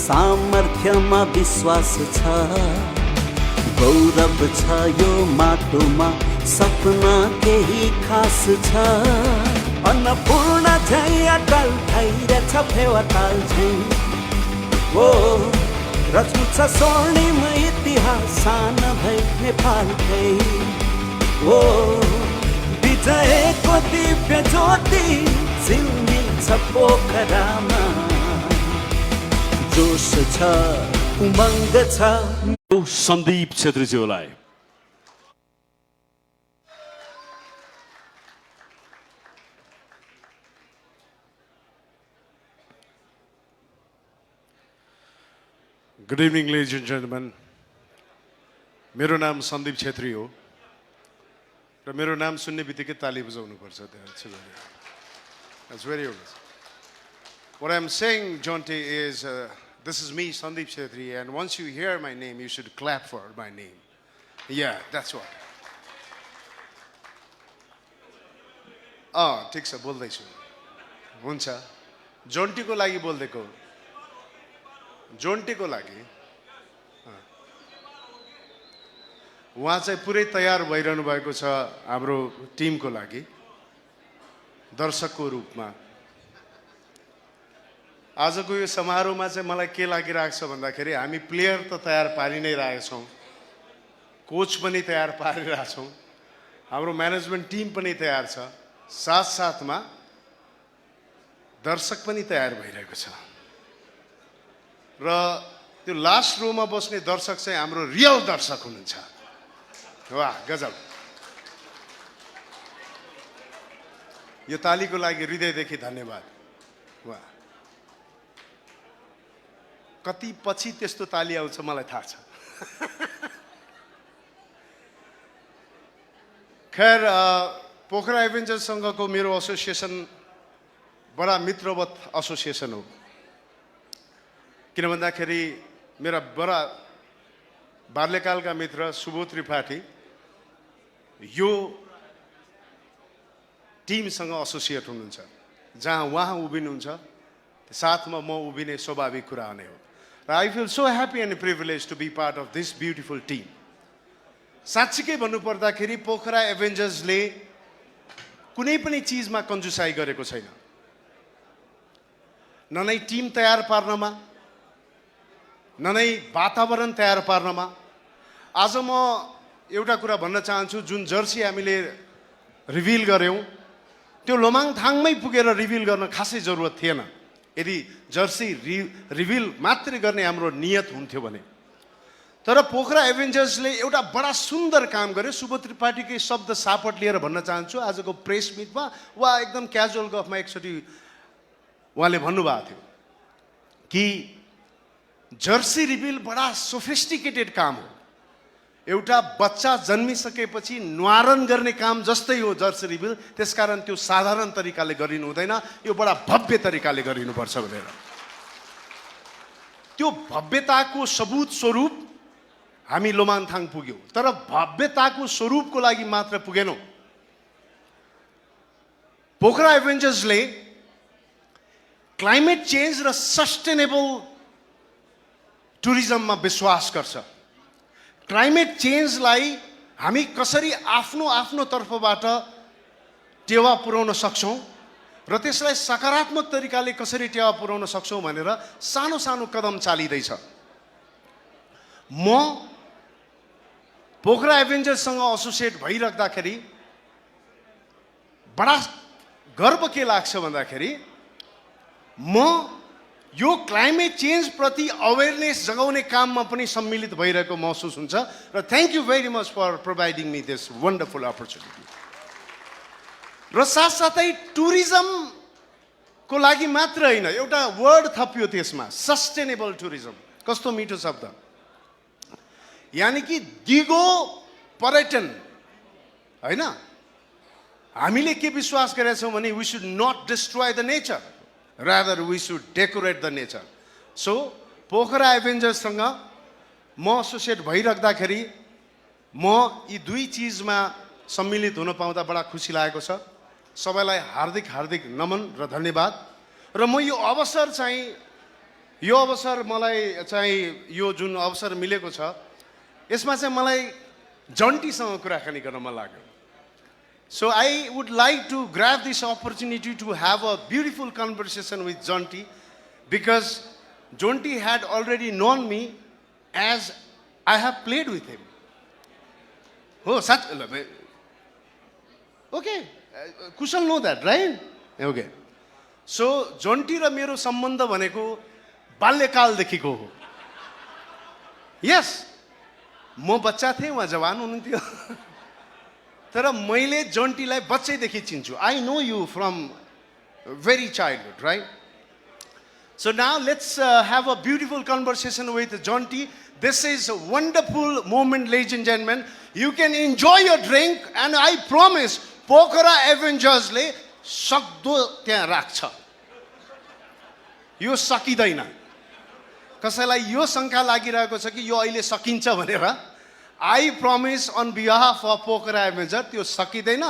सामर्थ्यमा विश्वास छ, गौरव छ यो माटोमा, सपना केही खास छ। अन्नपूर्ण झै अटल भइरहेछ फेवाताल झै, ओ रच्नु छ स्वर्णिम इतिहास साना भई नेपालकै, ओ विजयको दिव्य ज्योति झिल्मिन्छ पोखरामा, जोश छ उमङ्ग छ। Sandeep छेत्रीज्यूलाई Good evening, ladies and gentlemen. मेरो नाम सन्दीप छेत्री हो र मेरो नाम सुन्ने बित्तिकै ताली बजाउनु पर्छ। That's very obvious. What I'm saying, Jonty, is this is me, Sandeep Chhetri, and once you hear my name, you should clap for my name. Yeah, that's what. ठिक छ, बोल्दैछु। हुन्छ, जोन्टीको लागि बोल्देको, जोन्टीको लागि उहाँ चाहिँ पुरै तयार भइरहनु भएको छ हाम्रो टिमको लागि दर्शकको रूपमा। आजको यो समारोहमा चाहिँ मलाई के लागिरहेको छ भन्दाखेरि हामी प्लेयर त तयार पारि नै रहेछौँ, कोच पनि तयार पारिरहेछौँ, हाम्रो म्यानेजमेन्ट टिम पनि तयार छ, साथसाथमा दर्शक पनि तयार भइरहेको छ र त्यो लास्ट रोमा बस्ने दर्शक चाहिँ हाम्रो रियल दर्शक हुनुहुन्छ। वाह, गजब। यो तालीको लागि हृदयदेखि धन्यवाद। वाह, कति पछि त्यस्तो ताली आउँछ मलाई थाहा छ। खैर, पोखरा एभेन्जर्ससँगको मेरो एसोसिएसन बडा मित्रवत एसोसिएसन हो, किन भन्दाखेरि मेरा बडा बाल्यकालका मित्र सुबोध त्रिपाठी यो टिमसँग एसोसिएट हुनुहुन्छ। जहाँ उहाँ उभिनुहुन्छ साथमा म उभिने स्वाभाविक कुरा नै हो र I feel so happy and privilege to be part of this beautiful team. साँच्चीकै भन्नुपर्दाखेरि पोखरा एभेन्जर्सले कुनै पनि चिजमा कन्जुसाई गरेको छैन, न नै टिम तयार पार्नमा, न नै वातावरण तयार पार्नमा। आज म एउटा कुरा भन्न चाहन्छु, जुन जर्सी हामीले रिभिल गऱ्यौँ त्यो लोमाङथाङमै पुगेर रिभिल गर्न खासै जरुरत थिएन। यदि जर्सी रिभिल मात्रै गर्ने हाम्रो नियत हुन्थ्यो भने। तर पोखरा एभेन्जर्सले एउटा बडा सुन्दर काम गर्यो। सुबोध त्रिपाठीकै शब्द सापट लिएर भन्न चाहन्छु, आजको प्रेस मिटमा वा एकदम क्याजुअल गफमा एकचोटि उहाँले भन्नुभएको थियो कि जर्सी रिभिल बडा सोफिस्टिकेटेड काम हो, एउटा बच्चा जन्मिसकेपछि न्वारण गर्ने काम जस्तै हो जर्सी रिभिल, त्यसकारण त्यो साधारण तरिकाले गरिनु हुँदैन, यो बडा भव्य तरिकाले गरिनुपर्छ भनेर। त्यो भव्यताको सबुत स्वरूप हामी लोमाङथाङ पुग्यौँ, तर भव्यताको स्वरूपको लागि मात्र पुगेनौँ। पोखरा एभेन्जर्सले क्लाइमेट चेन्ज र सस्टेनेबल टुरिज्ममा विश्वास गर्छ। क्लाइमेट चेन्जलाई हामी कसरी आफ्नो आफ्नो तर्फबाट टेवा पुर्याउन सक्छौँ र त्यसलाई सकारात्मक तरिकाले कसरी टेवा पुर्याउन सक्छौँ भनेर सानो सानो कदम चालिँदैछ। म पोखरा एभेन्जर्ससँग एसोसिएट भइराख्दाखेरि बडा गर्व के लाग्छ भन्दाखेरि म यो क्लाइमेट चेन्ज प्रति अवेरनेस जगाउने काममा पनि सम्मिलित भइरहेको महसुस हुन्छ र thank you very much for providing me this wonderful opportunity. र साथसाथै टुरिज्मको लागि मात्र होइन, एउटा वर्ड थपियो त्यसमा, सस्टेनेबल टुरिज्म। कस्तो मिठो शब्द, यानि कि दिगो पर्यटन होइन। हामीले के विश्वास गरेका छौँ भने we should not destroy the nature, rather we should decorate the nature. So Pokhara एभेन्जर्ससँग म एसोसिएट भइराख्दाखेरि म यी दुई चिजमा सम्मिलित हुन पाउँदा बडा खुसी लागेको छ। सबैलाई हार्दिक हार्दिक नमन र धन्यवाद। र म यो अवसर चाहिँ यो अवसर मलाई चाहिँ यो जुन अवसर मिलेको छ यसमा चाहिँ मलाई जन्टीसँग कुराकानी गर्न मन लाग्यो. So I would like to grab this opportunity to have a beautiful conversation with Jonty because Jonty had already known me as I have played with him. Oh, such okay. Kushal know that, right? Okay. So Jonty र मेरो सम्बन्ध भनेको बाल्यकालदेखिको हो. Yes. म बच्चा थिएँ उहाँ जवान हुनुहुन्थ्यो. तर मैले जन्टीलाई बच्चैदेखि चिन्छु. I know you from very childhood, right? So now let's have a beautiful conversation with Jonty. This is a wonderful moment, ladies and gentlemen. You can enjoy your drink and I promise Pokhara एभेन्जर्सले सक्दो त्यहाँ राख्छ. यो सकिँदैन. कसैलाई यो शङ्का लागिरहेको छ कि यो अहिले सकिन्छ भनेर I promise on behalf of Pokhara avenger त्यो सकिँदैन.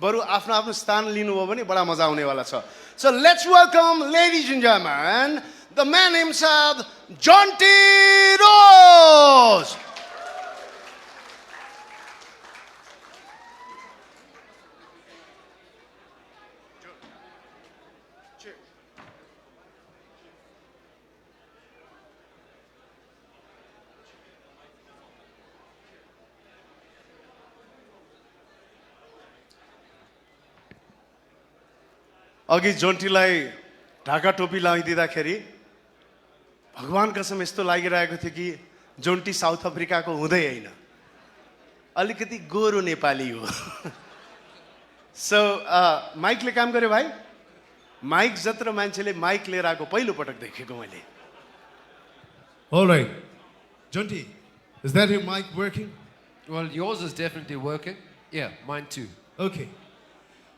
बरु आफ्नो आफ्नो स्थान लिनुभयो भने बडा मजा आउनेवाला छ. So let's welcome ladies and gentlemen the man himself Jonty Rhodes. अघि जोन्टीलाई ढाका टोपी लगाइदिँदाखेरि भगवान कसम यस्तो लागिरहेको थियो कि जोन्टी साउथ अफ्रिकाको हुँदै होइन अलिकति गोरो नेपाली हो. सो माइकले काम गर्यो भाइ. माइक जत्रो मान्छेले माइक लिएर आएको पहिलो पटक देखेको मैले. All right. Jonty, is that your mic working? Well, yours is definitely working. Yeah, mine too. Okay.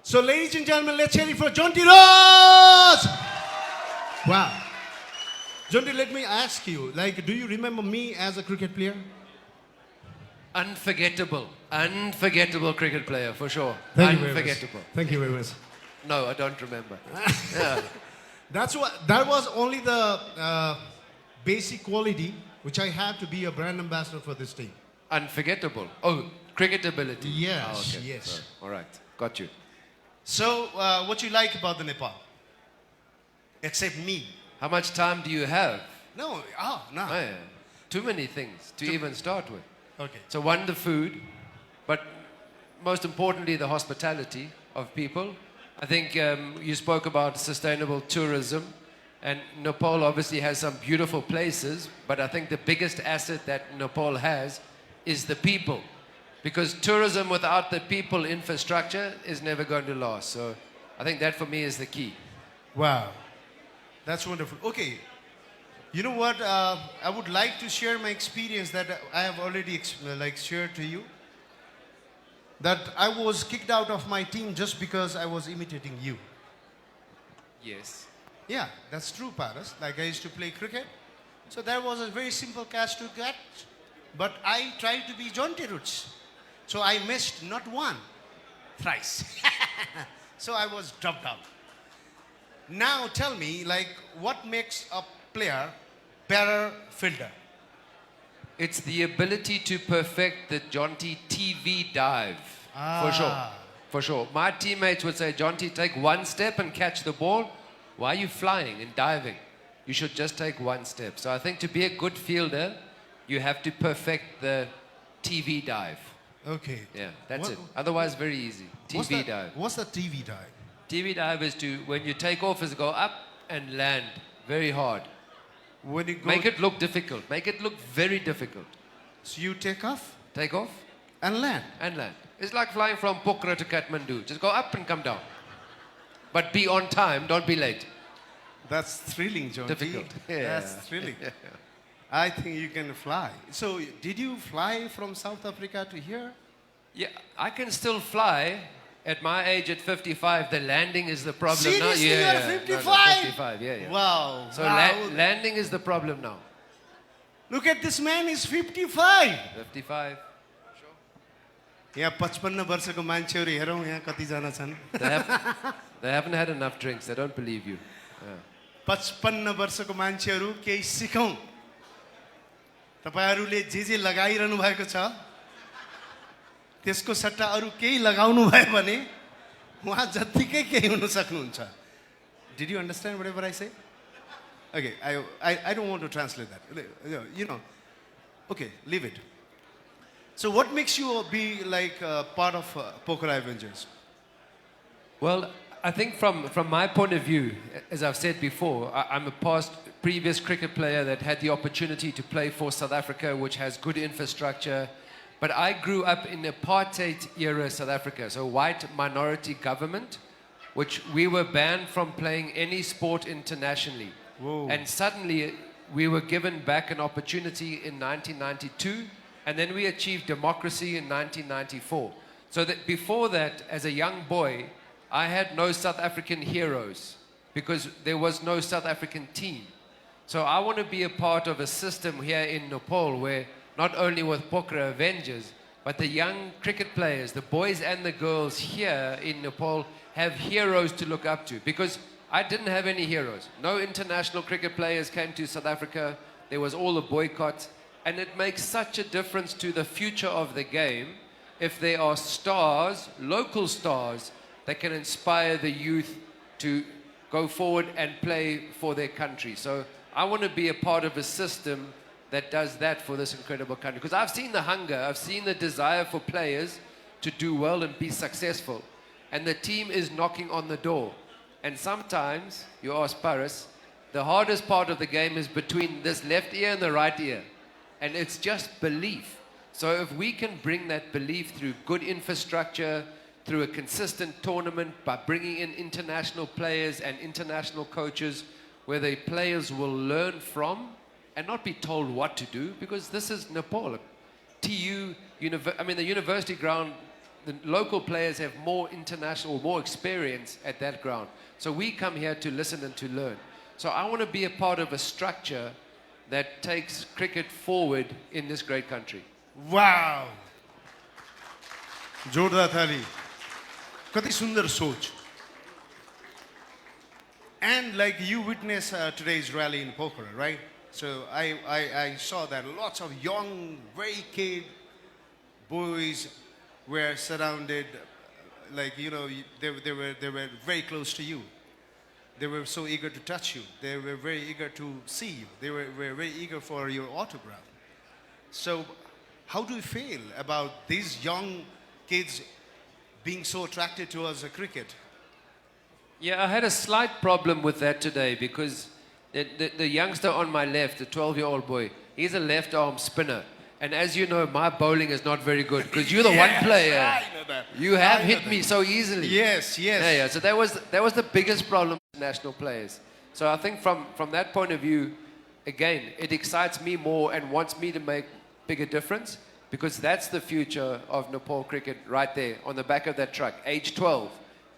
So, ladies and gentlemen, let's hear it for Jonty Rose! Wow. Jonty, let me ask you, like, do you remember me as a cricket player? Unforgettable. Unforgettable cricket player, for sure. Thank you very Unforgettable. much. Thank you very much. No, I don't remember. Yeah. That was only the basic quality which I had to be a brand ambassador for this team. Unforgettable. Oh, cricket ability. Yes, Oh, okay. yes. Sorry. All right, got you. So, what you like about the Nepal? Except me. How much time do you have? No, no. Oh, yeah. Too many things to even start with. Okay. So one, the food, but most importantly, the hospitality of people. I think you spoke about sustainable tourism, and Nepal obviously has some beautiful places, but I think the biggest asset that Nepal has is the people. Because tourism without the people infrastructure is never going to last. So I think that for me is the key. Wow. That's wonderful. Okay. You know what? I would like to share my experience that I have already shared to you. That I was kicked out of my team just because I was imitating you. Yes. Yeah, that's true, Paras. Like I used to play cricket. So there was a very simple catch to catch. But I tried to be Jonty Roots. So I missed not one, thrice. So I was dropped out. Now tell me, like, what makes a player better fielder? It's the ability to perfect the Jonty TV dive. For sure. For sure. My teammates would say, Jonty, take one step and catch the ball. Why are you flying and diving? You should just take one step. So I think to be a good fielder, you have to perfect the TV dive. Okay. Yeah, that's What- it. Otherwise, very easy. TV dive. What's the TV dive? TV dive is to, when you take off, is go up and land very hard. When you go, Make it look difficult. Make it look very difficult. so you take off Take off and land. and land. It's like flying from Pokhara to Kathmandu. Just go up and come down. But be on time, don't be late. That's thrilling, Jonty. Difficult. Yeah. That's thrilling. I think you can fly. So did you fly from South Africa to here? Yeah, I can still fly. At my age, at 55, the landing is the problem Seriously, now. you are 55? 55, yeah, yeah. Wow. So wow. landing is the problem now. Look at this man, he's 55. 55. यहाँ 55 वर्षको मान्छेहरू हेरौँ यहाँ कतिजना छन्. They haven't had enough drinks. They don't believe you. Yeah. 55 वर्षको मान्छेहरू केही सिकौँ। तपाईहरूले जे लगाइरहनु भएको छ त्यसको सट्टा अरू केही लगाउनु भयो भने उहाँ जत्तिकै केही हुन सक्नुहुन्छ। Did you understand whatever I say? Okay, I don't want to translate that. You know, okay, leave it. So what makes you be like part of Pokhara Avengers? Well, I think from my point of view, as I've said before, I'm a previous cricket player that had the opportunity to play for South Africa, which has good infrastructure. But I grew up in apartheid era South Africa, so white minority government, which we were banned from playing any sport internationally. Whoa. And suddenly we were given back an opportunity in 1992, and then we achieved democracy in 1994. So that before that, as a young boy, I had no South African heroes because there was no South African team. So I want to be a part of a system here in Nepal where not only with Pokhara Avengers, but the young cricket players, the boys and the girls here in Nepal have heroes to look up to. Because I didn't have any heroes. No international cricket players came to South Africa. There was all a boycott. And it makes such a difference to the future of the game if there are stars, local stars, that can inspire the youth to go forward and play for their country. So I want to be a part of a system that does that for this incredible country. Because I've seen the hunger, I've seen the desire for players to do well and be successful. And the team is knocking on the door. And sometimes, you ask Paris, the hardest part of the game is between this left ear and the right ear. And it's just belief. So if we can bring that belief through good infrastructure, through a consistent tournament, by bringing in international players and international coaches, where the players will learn from and not be told what to do, because this is Nepal. The university ground, the local players have more international, more experience at that ground. So we come here to listen and to learn. So I want to be a part of a structure that takes cricket forward in this great country. Wow! जोरदार थाली. कति सुन्दर सोच. And like you witnessed today's rally in Pokhara, right? So I saw that lots of young, very kid boys were surrounded, like, you know, they were very close to you. They were so eager to touch you. They were very eager to see you. They were very eager for your autograph. So how do you feel about these young kids being so attracted towards cricket? Yeah, I had a slight problem with that today because the youngster on my left, the 12-year-old boy, he's a left-arm spinner. And as you know, my bowling is not very good because you're the one player. I know that. You have hit me so easily. Yes. Yeah. So that was the biggest problem with national players. So I think from that point of view, again, it excites me more and wants me to make bigger difference because that's the future of Nepal cricket right there on the back of that truck, age 12.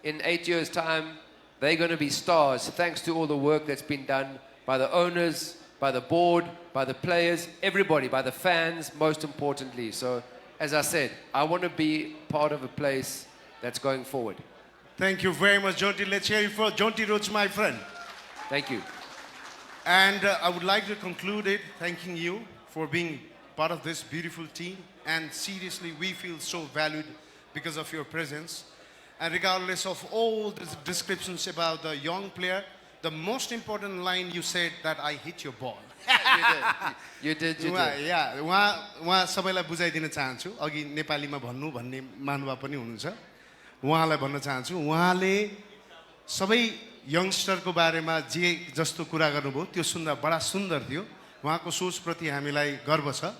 In 8 years' time, they're going to be stars thanks to all the work that's been done by the owners, by the board, by the players, everybody, by the fans, most importantly. So, as I said, I want to be part of a place that's going forward. Thank you very much, Jonty. Let's hear it for Jonty Rhodes, my friend. Thank you. And I would like to conclude it thanking you for being part of this beautiful team. And seriously, we feel so valued because of your presence. And regardless of all the descriptions about the young player, the most important line you said that I hit your ball. You did. उहाँ सबैलाई बुझाइदिन चाहन्छु अघि नेपालीमा भन्नु भन्ने महानुभाव पनि हुनुहुन्छ उहाँलाई भन्न चाहन्छु उहाँले सबै यंगस्टरको बारेमा जे जस्तो कुरा गर्नुभयो त्यो सुन्दा बडा सुन्दर थियो उहाँको सोचप्रति हामीलाई गर्व छ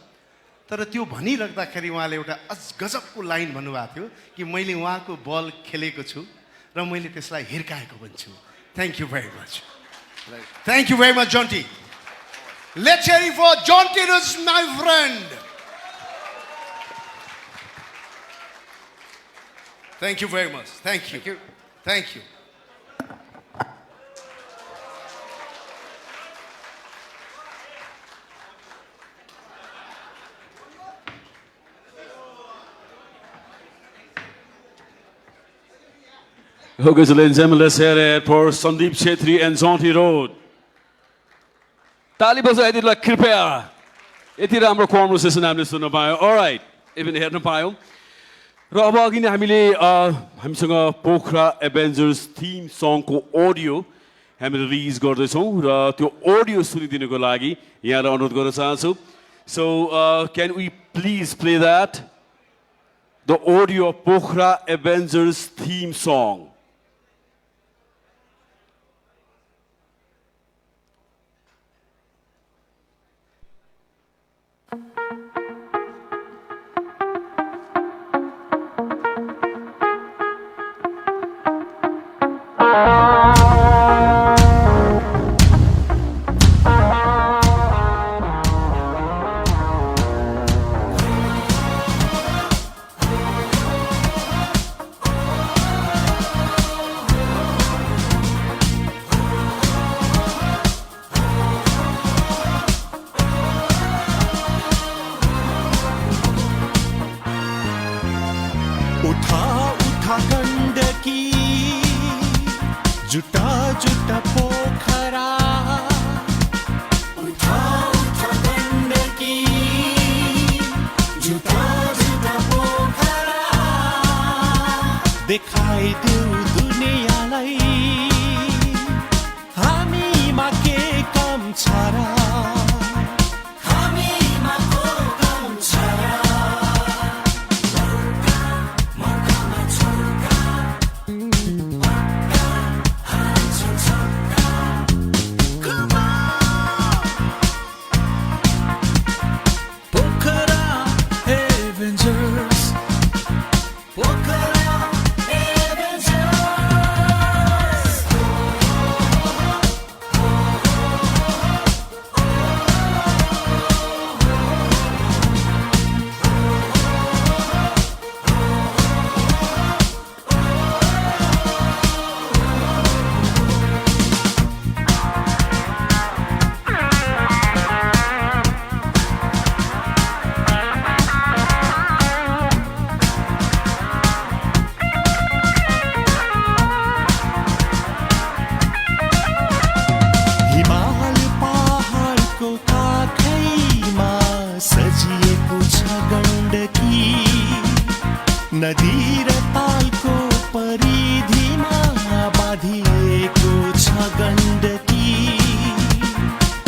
तर त्यो भनिराख्दाखेरि उहाँले एउटा गजबको लाइन भन्नुभएको थियो कि मैले उहाँको बल खेलेको छु र मैले त्यसलाई हिर्काएको पनि छु Thank you very much. Thank you very much, Jonty. Let's hear it for Jonty Rhodes, my friend. Thank you very much. Thank you. Thank you. Okay, so ladies and gentlemen, let's hear it for Sandeep Chhetri and Jonty Rhodes. ताली बजाइदिनुलाई कृपया यति राम्रो conversation हामीले सुन्न पायौँ all right even हेर्न पायौँ र अब अघि नै हामीसँग पोखरा एभेन्जर्स थिम सङको अडियो हामीले रिलिज गर्दैछौँ र त्यो अडियो सुनिदिनुको लागि यहाँलाई अनुरोध गर्न चाहन्छु so can we please play that the audio Pokhara avengers theme song उठा गंडकी जुटा जुटा पोखरा उठा गंडकी जुटा जुटा पोखरा देखाइदेऊ दुनियाँलाई हामीमा के कम छ र नदी र तालको परिधिमा बाँधिएको छ गण्डकी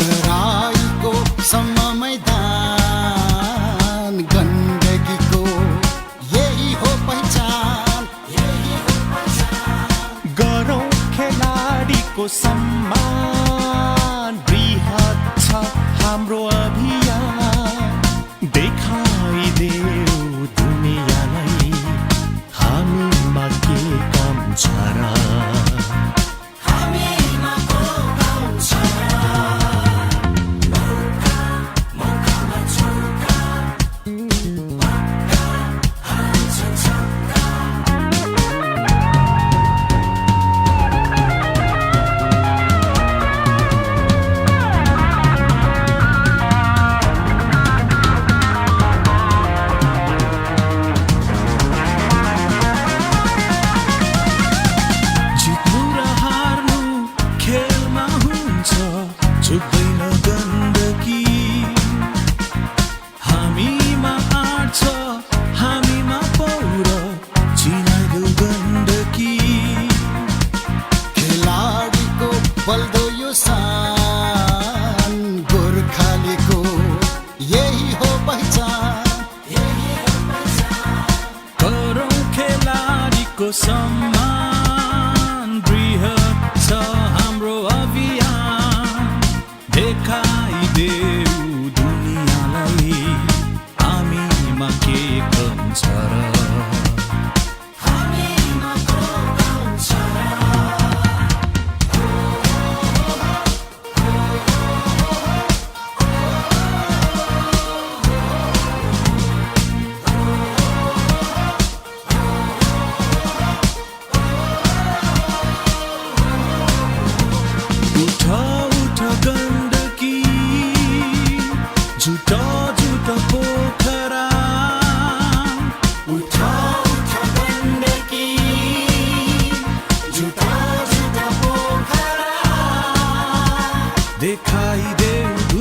तराईको सम्म मैदान गण्डकीको यही हो पहिचान गरौँ खेलाडीको सम्मान बृहत छ हाम्रो अभियान देखाइदेऊ दुनियाँलाई हामीमा के कम छ र झुक्दैन गण्डकी हामीमा आँट छ हामीमा पौर चिनाइदेऊ गण्डकी खेलाडीको बल्दो यो सान गोर्खालीको यही हो पहिचान गरौँ खेलाडीको सम्मान बृहत छ हाम्रो अभियान देखाइदेऊ दुनियाँलाई हामीमा के कम छ र उठ गण्डकी झुटा झुटा पोखरा उठा गण्डकी झुटा झुटा पोखरा देखाइदेऊ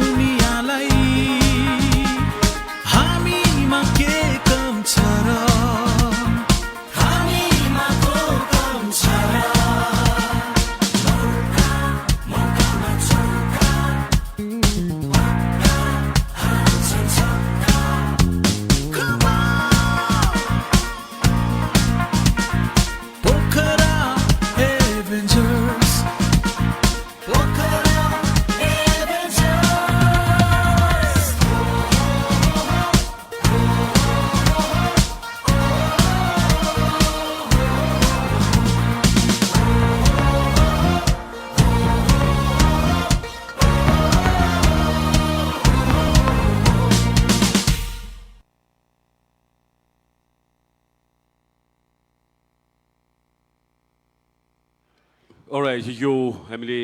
Alright, यो हामीले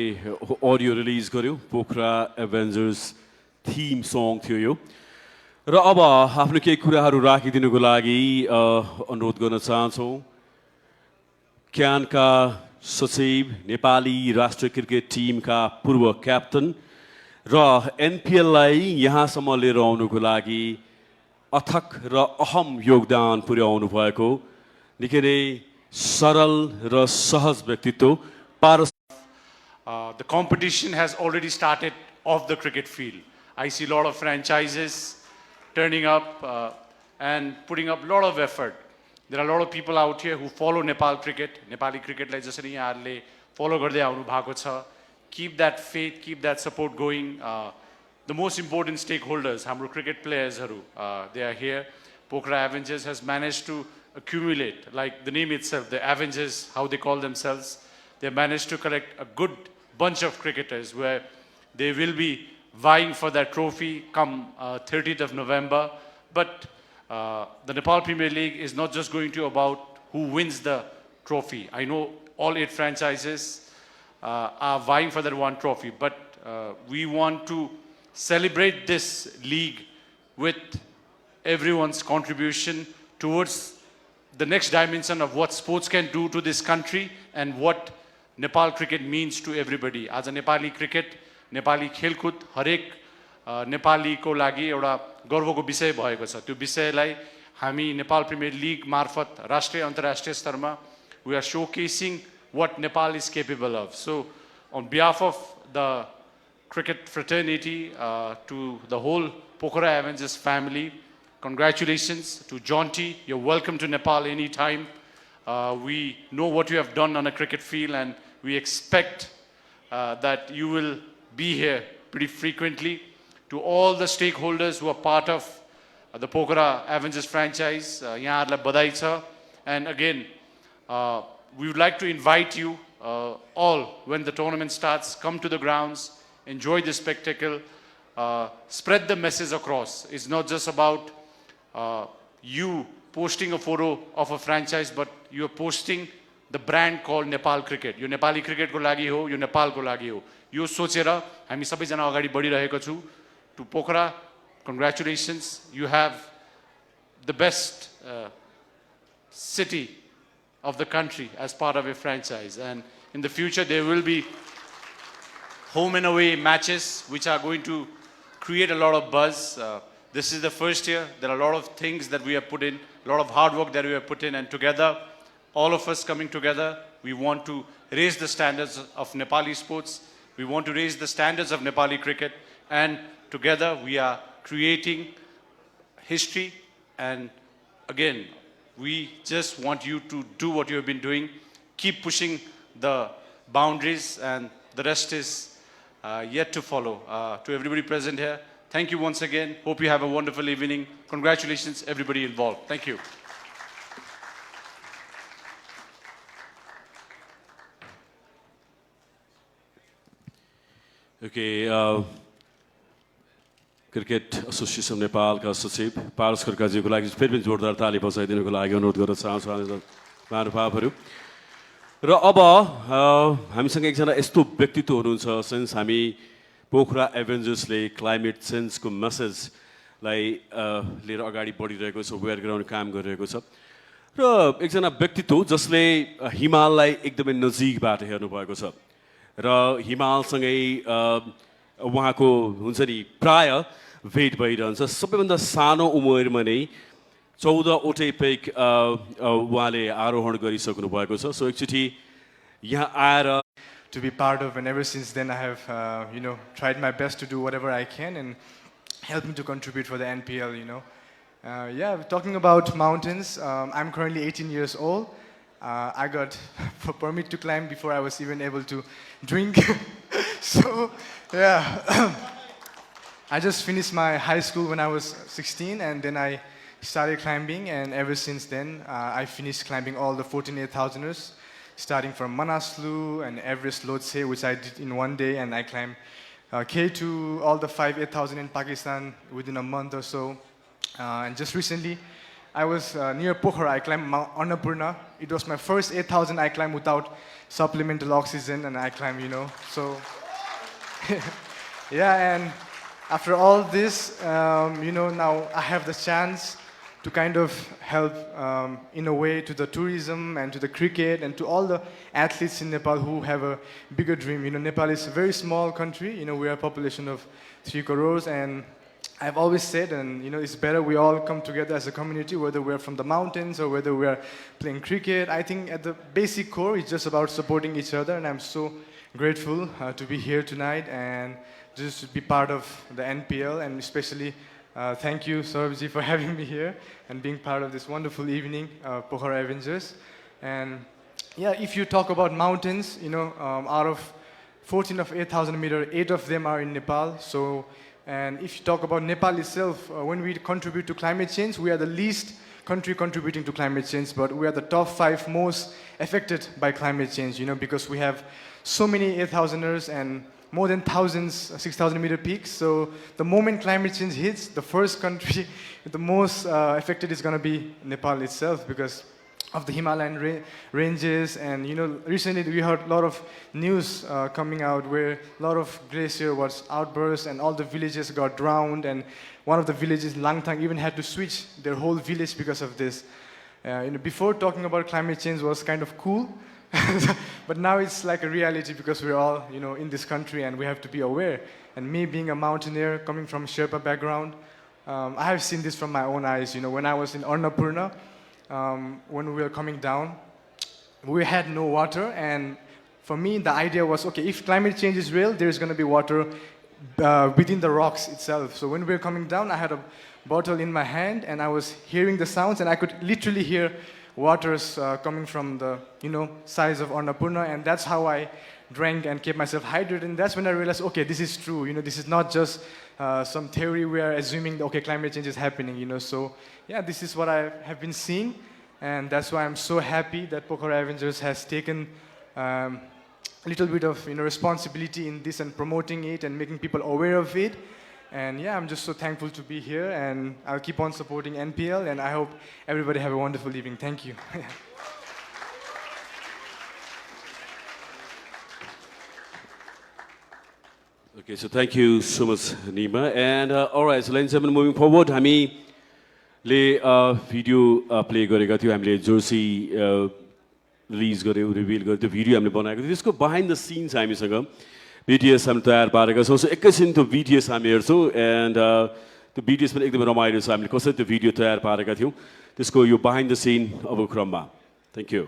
अडियो रिलिज गर्यो पोखरा एभेन्जर्स थीम सङ थियो यो र अब आफ्नो केही कुराहरू राखिदिनुको लागि अनुरोध गर्न चाहन्छौँ क्यानका सचिव नेपाली राष्ट्रिय क्रिकेट टिमका पूर्व क्याप्टन र एनपिएललाई यहाँसम्म लिएर आउनुको लागि अथक र अहम योगदान पुर्याउनु भएको निकै नै सरल र सहज व्यक्तित्व Paras the competition has already started off the cricket field. I see a lot of franchises turning up and putting up a lot of effort. There are a lot of people out here who follow Nepal cricket. Nepali cricket like jasari yaharle follow garde aunu bhako cha. Keep that faith, keep that support going. The most important stakeholders, hamro cricket players they are here. Pokhara Avengers has managed to accumulate, like the name itself, the Avengers, how they call themselves. They managed to collect a good bunch of cricketers where they will be vying for that trophy come 30th of November. But the Nepal Premier League is not just going to about who wins the trophy. I know all 8 franchises are vying for that one trophy, but we want to celebrate this league with everyone's contribution towards the next dimension of what sports can do to this country and what Nepal cricket means to everybody. As a Nepali cricket, Nepali खेलकुद हरेक नेपालीको लागि एउटा गर्वको विषय भएको छ. त्यो विषयलाई हामी नेपाल प्रिमियर लिग मार्फत राष्ट्रिय अन्तर्राष्ट्रिय स्तरमा we are showcasing what Nepal is capable of. So on behalf of the cricket fraternity to the whole Pokhara Avengers family, congratulations to Jonty. You're welcome to Nepal anytime. We know what you have done on a cricket field and we expect that you will be here pretty frequently. To all the stakeholders who are part of the Pokhara Avengers franchise, yaharलाई बधाई छ. And again, we would like to invite you all when the tournament starts, come to the grounds, enjoy the spectacle, spread the message across. It's not just about you posting a photo of a franchise, but you are posting the brand called Nepal Cricket. यो नेपाली क्रिकेटको लागि हो, यो नेपालको लागि हो. यो सोचेर हामी सबैजना अगाडि बढिरहेको छु. To Pokhara, congratulations. You have the best city of the country as part of a franchise. And in the future, there will be home and away matches which are going to create a lot of buzz. This is the first year. There are a lot of things that we have put in, a lot of hard work that we have put in, and together, all of us coming together, we want to raise the standards of Nepali sports. We want to raise the standards of Nepali cricket, and together we are creating history. And again, we just want you to do what you have been doing. Keep pushing the boundaries, and the rest is yet to follow. To everybody present here, thank you once again. Hope you have a wonderful evening. Congratulations, everybody involved. Thank you. Okay, cricket association नेपालका सचिव पारस खड्काजीको लागि फेरि पनि जोरदार ताली बजाइदिनुको लागि अनुरोध गर्न चाहन्छु महानुभावहरू. र अब हामीसँग एकजना यस्तो व्यक्तित्व हुनुहुन्छ, सिन्स हामी पोखरा एभेन्जर्सले क्लाइमेट चेन्जको मेसेजलाई लिएर अगाडि बढिरहेको छ, वेयर गराउने काम गरिरहेको छ, र एकजना व्यक्तित्व जसले हिमाललाई एकदमै नजिकबाट हेर्नुभएको छ र हिमालसँगै उहाँको हुन्छ नि प्राय भेट भइरहन्छ. सबैभन्दा सानो उमेरमा नै 14वटै पेक उहाँले आरोहण गरिसक्नु भएको छ. सो एकचोटि यहाँ आएर to be part of, and ever since then I have tried my best to do whatever I can and helping to contribute for the NPL. Talking about mountains, I'm currently 18 years old. I got a permit to climb before I was even able to drink. So yeah, I just finished my high school when I was 16, and then I started climbing, and ever since then I finished climbing all the 14 8,000ers, starting from Manaslu and Everest Lhotse, which I did in one day, and I climbed K2, all the 5 8,000 in Pakistan within a month or so. And just recently I was near Pokhara. I climbed Mount Annapurna. It was my first 8,000 I climbed without supplemental oxygen, and I climbed, So, yeah, and after all this, now I have the chance to kind of help in a way to the tourism and to the cricket and to all the athletes in Nepal who have a bigger dream. Nepal is a very small country. We are a population of 3 crores, and I've always said, and it's better we all come together as a community, whether we're from the mountains or whether we're playing cricket. I think at the basic core, it's just about supporting each other, and I'm so grateful to be here tonight and just to be part of the NPL, and especially thank you, Saurabhji, for having me here and being part of this wonderful evening, Pokhara Avengers. And yeah, if you talk about mountains, out of 14 of 8,000 meter, 8 of them are in Nepal. So, and if you talk about Nepal itself, when we contribute to climate change, we are the least country contributing to climate change, but we are the top 5 most affected by climate change, because we have so many 8,000ers and more than thousands, 6,000 meter peaks. So the moment climate change hits, the first country the most affected is going to be Nepal itself, because of the Himalayan ranges. And recently we heard a lot of news coming out where a lot of glacier was outburst and all the villages got drowned, and one of the villages, Langtang, even had to switch their whole village because of this. Before, talking about climate change was kind of cool, but now it's like a reality because we're all in this country and we have to be aware. And me being a mountaineer coming from Sherpa background, I have seen this from my own eyes. When I was in Annapurna, when we were coming down, we had no water, and for me the idea was, okay, if climate change is real, there's going to be water within the rocks itself. So when we were coming down, I had a bottle in my hand and I was hearing the sounds, and I could literally hear waters coming from the sides of Annapurna, and that's how I drank and kept myself hydrated. And that's when I realized, okay, this is true. This is not just some theory we are assuming that, okay, climate change is happening. So yeah, this is what I have been seeing, and that's why I'm so happy that Pokhara Avengers has taken a little bit of responsibility in this and promoting it and making people aware of it. And yeah, I'm just so thankful to be here, and I'll keep on supporting NPL, and I hope everybody have a wonderful evening. Thank you. Okay, so thank you so much, Nima. And all right, so ladies and gentlemen, moving forward, हामी ले video play गरेका थियौँ, हामीले Jersey release गर्यौँ, reveal गर्यौँ, त्यो video हामीले बनाएको थियो, त्यसको बिहाइन्ड द सिन्स हामीसँग BTS हामीले तयार पारेका छौँ. सो एकैछिन त्यो BTS हामी हेर्छौँ, एन्ड त्यो BTS पनि एकदमै रमाइलो छ. हामीले कसरी त्यो भिडियो तयार पारेका थियौँ त्यसको यो बिहाइन्ड द सिन अब क्रममा. Thank you.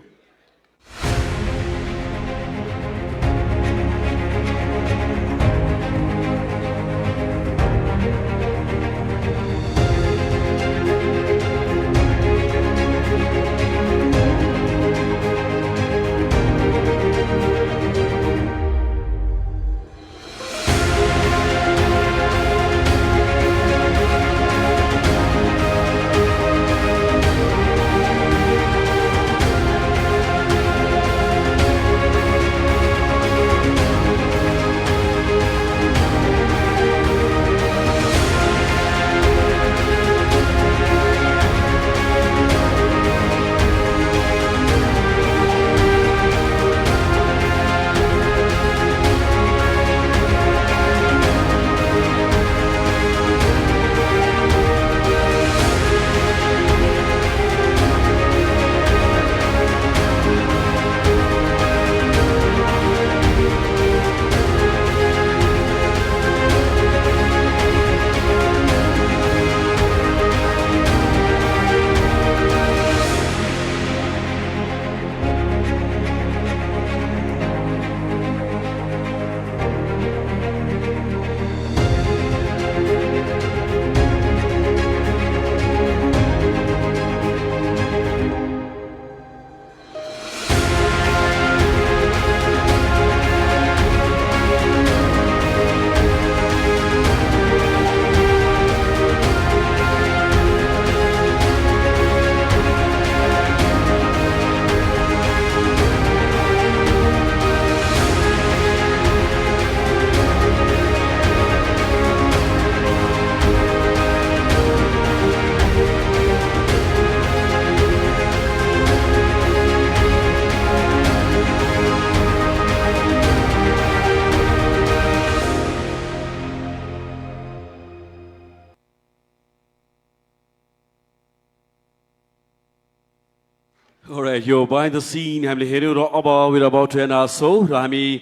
Alright, यो behind the scene हामीले हेर्यौँ र अब we're about to end our show र हामी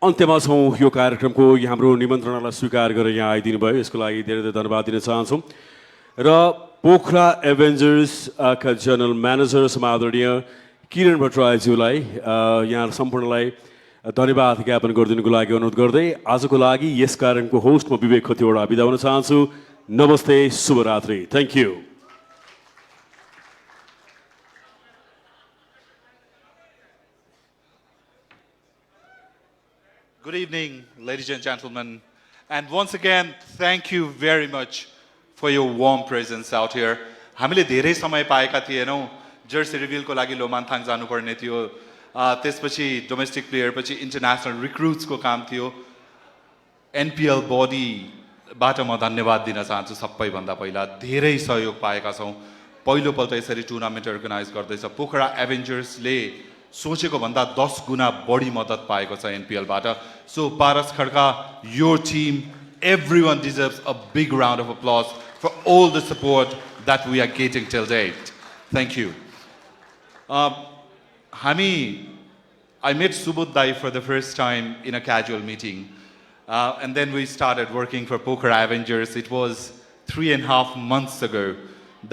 अन्त्यमा छौँ यो कार्यक्रमको हाम्रो निमन्त्रणालाई स्वीकार गरेर यहाँ आइदिनु भयो यसको लागि धेरै धेरै धन्यवाद दिन चाहन्छौँ र पोखरा एभेन्जर्स का जनरल म्यानेजर समादरणीय किरण भट्टराईज्यूलाई यहाँ सम्पूर्णलाई धन्यवाद ज्ञापन गरिदिनुको लागि अनुरोध गर्दै आजको लागि यस कार्यक्रमको होस्ट म विवेक खतिवडा बिदा हुन चाहन्छु नमस्ते शुभरात्रि thank you Good evening, ladies and gentlemen. And once again, thank you very much for your warm presence out here. हामीले धेरै समय पाएका थिएनौँ जर्सी रिभिलको लागि लोमान्थाङ जानुपर्ने थियो त्यसपछि डोमेस्टिक प्लेयर पछि इन्टरनेसनल रिक्रुट्सको काम थियो एनपीएल बडीबाट म धन्यवाद दिन चाहन्छु सबैभन्दा पहिला धेरै सहयोग पाएका छौँ पहिलोपल्ट यसरी टुर्नामेन्ट अर्गनाइज गर्दैछ पोखरा एभेन्जर्सले सोचेको भन्दा 10 गुना बढी मद्दत पाएको छ एनपीएलबाट so Paras Khadka your team everyone deserves a big round of applause for all the support that we are getting till date thank you I met Subodh Dai for the first time in a casual meeting and then we started working for Pokhara Avengers it was 3.5 months ago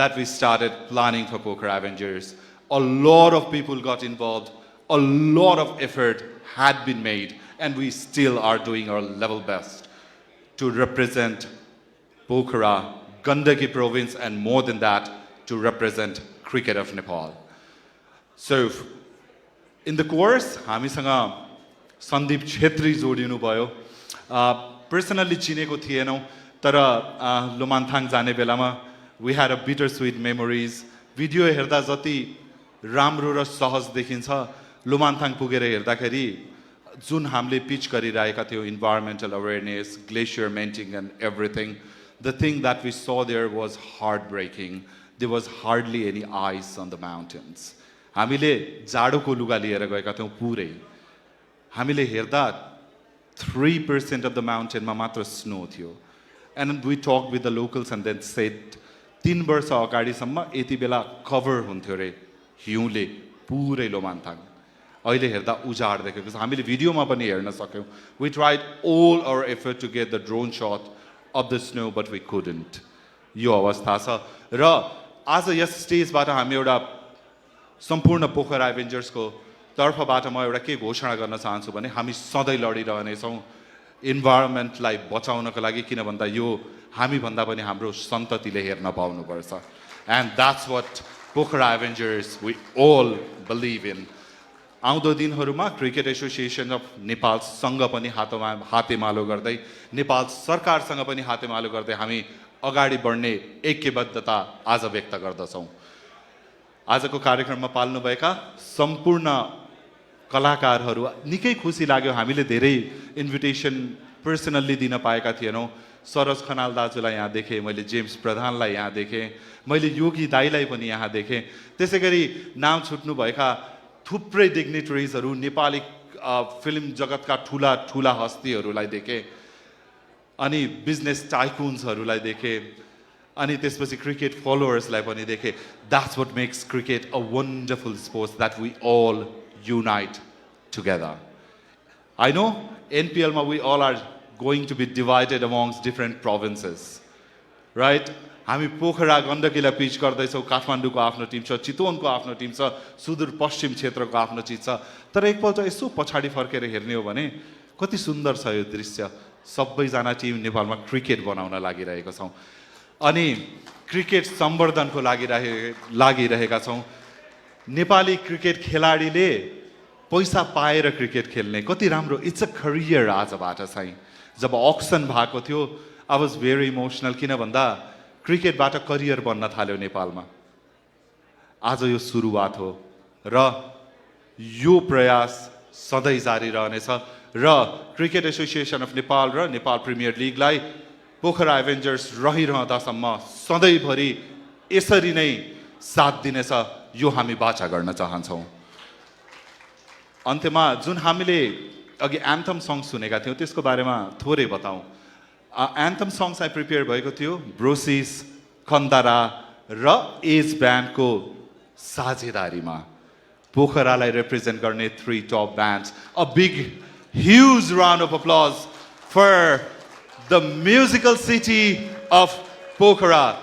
that we started planning for Pokhara Avengers a lot of people got involved, a lot of effort had been made, and we still are doing our level best to represent Pokhara, Gandaki province, and more than that, to represent cricket of Nepal. So, in the course, हामीसँग सन्दीप छेत्री जोडिनु भयो personally चिनेको थिएनौं तर लोमान्थाङ जाने बेलामा we had a bittersweet memories video हेर्दा जति राम्रो र सहज देखिन्छ लोमान्थाङ पुगेर हेर्दाखेरि जुन हामीले पिच गरिरहेका थियौं environmental awareness glacier melting and everything the thing that we saw there was heartbreaking there was hardly any ice on the mountains हामीले जाडोको लुगा लिएर गएका थियौं पुरै हामीले हेर्दा 3% of the mountain मा मात्र snow थियो and we talked with the locals and then said 3 वर्ष अगाडिसम्म यति बेला कभर हुन्थ्यो रे हिउँले पुरै लोमान्थाङ अहिले हेर्दा उजाड देखेको छ हामीले भिडियोमा पनि हेर्न सक्यौं we tried all our effort to get the drone shot of the snow but we couldn't यो अवस्था छ र आज यस स्टेजबाट हामी एउटा सम्पूर्ण पोखरा एभेन्जर्सको तर्फबाट म एउटा के घोषणा गर्न चाहन्छु भने हामी सधैँ लडिरहने छौं इन्भाइरोन्मेन्टलाई बचाउनको लागि किन भन्दा यो हामी भन्दा पनि हाम्रो सन्ततिले हेर्न पाउनु पर्छ and that's what Pokhara Avengers we all believe in आउँदो दिनहरुमा क्रिकेट एसोसिएसन अफ नेपाल सँग पनि हातेमालो गर्दै नेपाल सरकारसँग पनि हातेमालो गर्दै हामी अगाडि बढ्ने ऐक्यबद्धता आज व्यक्त गर्दछौं आजको कार्यक्रममा पाल्नुभएका सम्पूर्ण कलाकारहरू निकै खुसी लाग्यो हामीले धेरै इन्भिटेसन पर्सनली दिन पाएका थिएनौं सरोज खनाल दाजुलाई यहाँ देखे मैले जेम्स प्रधानलाई यहाँ देखे मैले योगी दाइलाई पनि यहाँ देखे त्यसैगरी नाम छुट्नु भएका थुप्रै डिग्निटरीजहरू नेपाली फिल्म जगतका ठूला ठूला हस्तीहरूलाई देखे अनि बिजनेस टाइकुन्सहरूलाई देखे अनि त्यसपछि क्रिकेट फलोअर्सलाई पनि देखे that's what makes cricket a wonderful sport that we all unite together I know NPL ma we all are going to be divided amongst different provinces right हामी पोखरा गण्डकीलाई पिच गर्दै छौं काठमाडौँको आफ्नो टिम छ चितवनको आफ्नो टिम छ सुदूर पश्चिम क्षेत्रको आफ्नो टिम छ तर एकपल्ट यसो पछाडी फर्केर हेर्ने हो भने कति सुन्दर छ यो दृश्य सबै जना टिम नेपालमा क्रिकेट बनाउन लागिरहेका छौं अनि क्रिकेट सम्वर्धनको लागिरहेका छौं नेपाली क्रिकेट खेलाडीले पैसा पाएर क्रिकेट खेल्ने कति राम्रो इट्स अ करियर आजबाट चाहिँ जब अक्सन भएको थियो आई वाज भेरी इमोशनल किन भन्दा क्रिकेटबाट करियर बन्न थाल्यो नेपालमा आज यो सुरुवात हो र यो प्रयास सधैँ जारी रहनेछ र क्रिकेट एसोसिएसन अफ नेपाल र नेपाल प्रिमियर लिगलाई पोखरा एभेन्जर्स रहिरहँदासम्म सधैँभरि यसरी नै साथ दिनेछ यो हामी बाचा गर्न चाहन्छौं अन्त्यमा जुन हामीले अघि एन्थम सङ सुनेका थियौं त्यसको बारेमा थोरै बताऊं एन्थम सङ चाहिँ प्रिपेयर भएको थियो ब्रोसिस खन्दारा र एज ब्यान्डको साझेदारीमा पोखरालाई represent गर्ने 3 top bands. A big, huge round of applause for the musical city of Pokhara.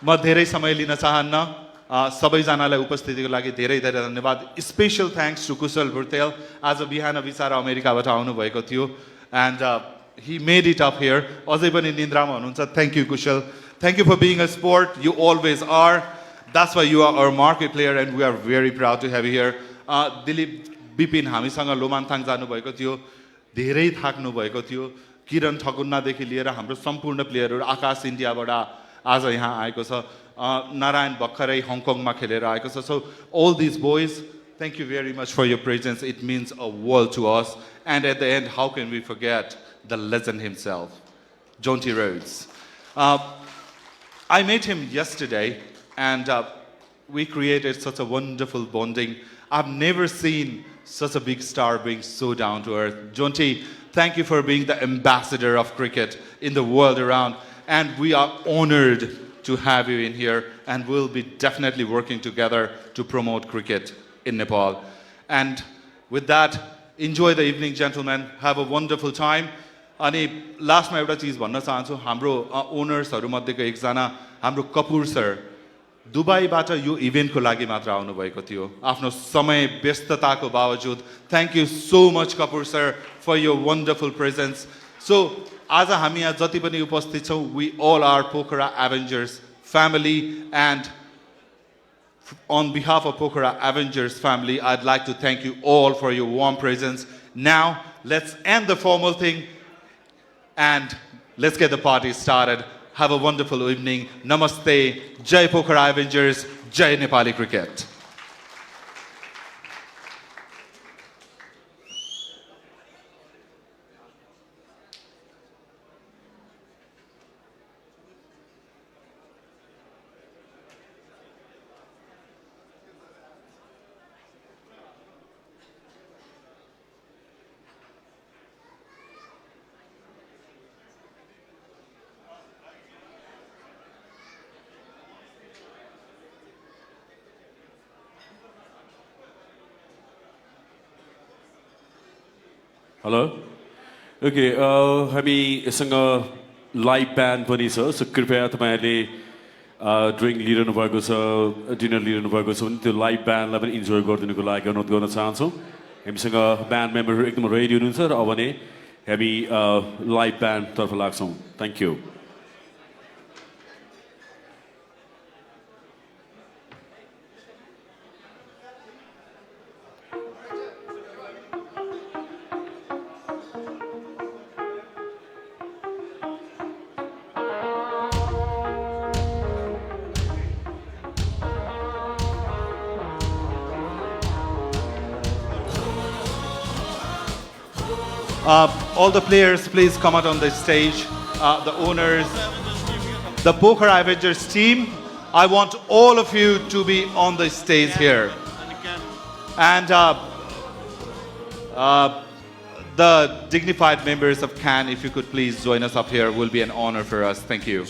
म धेरै समय लिन चाहन्न सबैजनालाई उपस्थितिको लागि धेरै धेरै धन्यवाद. स्पेशल थ्याङ्क्स टु कुशल भुर्तेल. आज बिहान बिचारा अमेरिकाबाट आउनुभएको थियो and he made it up here. अझै पनि निन्द्रामा हुनुहुन्छ. Thank you Kushal. Thank you for being a sport. You always are. That's why you are our market player and we are very proud to have you here. Dilip Bipin हामीसँग लोमान्थाङ जानुभएको थियो. धेरै थाक्नु भएको थियो. किरण ठकुन्नादेखि लिएर हाम्रो सम्पूर्ण प्लेयरहरू आकाश इन्डियाबाट आज यहाँ आएको छ. नारायण भर्खरै हङकङमा खेलेर आएको छ. So all these boys, thank you very much for your presence. It means a world to us. And at the end, how can we forget the legend himself, Jonty Rhodes. I met him yesterday and we created such a wonderful bonding. I've never seen such a big star being so down to earth. Jonty, thank you for being the ambassador of cricket in the world around. And we are honored to have you in here and we'll be definitely working together to promote cricket in Nepal. And with that, enjoy the evening, gentlemen. Have a wonderful time. अनि लास्टमा एउटा चिज भन्न चाहन्छु. हाम्रो ओनर्सहरूमध्येको एकजना हाम्रो Kapoor sir दुबईबाट यो इभेन्टको लागि मात्र आउनुभएको थियो आफ्नो समय व्यस्तताको बावजुद. Thank you so much Kapoor sir for your wonderful presence. So आज हामी यहाँ जति पनि उपस्थित छौँ, we all are Pokhara avengers family, and on behalf of Pokhara Avengers family, I'd like to thank you all for your warm presence. Now, let's end the formal thing and let's get the party started. Have a wonderful evening. Namaste. Jai Pokhara Avengers. Jai Nepali Cricket. Hello? Okay, हामीसँग live band पनि छ. So कृपया तपाईँहरूले drink लिइरहनु भएको छ, dinner लिइरहनु भएको छ भने त्यो लाइभ ब्यान्डलाई पनि इन्जोय गरिदिनुको लागि अनुरोध गर्न चाहन्छौँ. हामीसँग ब्यान्ड मेम्बरहरू एकदम रेडी हुनुहुन्छ र अब भने हामी लाइभ ब्यान्डतर्फ लाग्छौँ. Thank you. All the players, please come out on the stage. The owners, the Pokhara Avengers team, I want all of you to be on the stage here. And the dignified members of CAN, if you could please join us up here, will be an honor for us. Thank you.